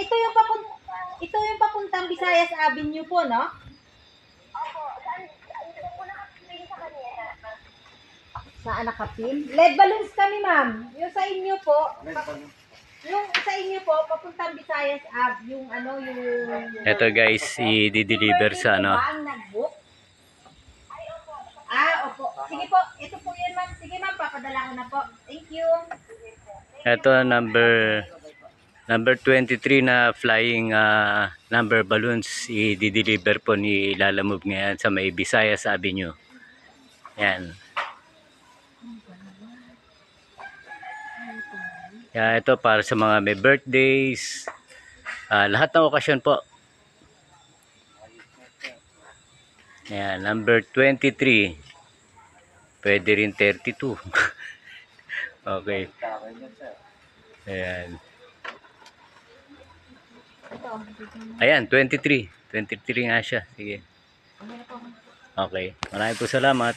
ito yung papuntang Visayas Avenue po, no? Opo, saan po nakapin sa kanina? Saan nakapin? LED balloons kami, ma'am. Yung sa inyo po, yung sa inyo po, papuntang Visayas Ave, yung ano, yung... Ito guys, i-deliver sa ano. Ang nag-book? Opo. Sige po, ito po yun, ma'am. Sige, ma'am, papadala ko na po. Thank you. Ito number 23 na flying number balloons, i-deliver po ni Lalamove ngayon sa may Visayas Avenue. Yan. Yan, ito para sa mga may birthdays, lahat ng okasyon po. Yan, number 23. Pwede rin 32. Okay. Ayan. Ayan, 23. 23 nga siya. Sige. Okay. Maraming po salamat.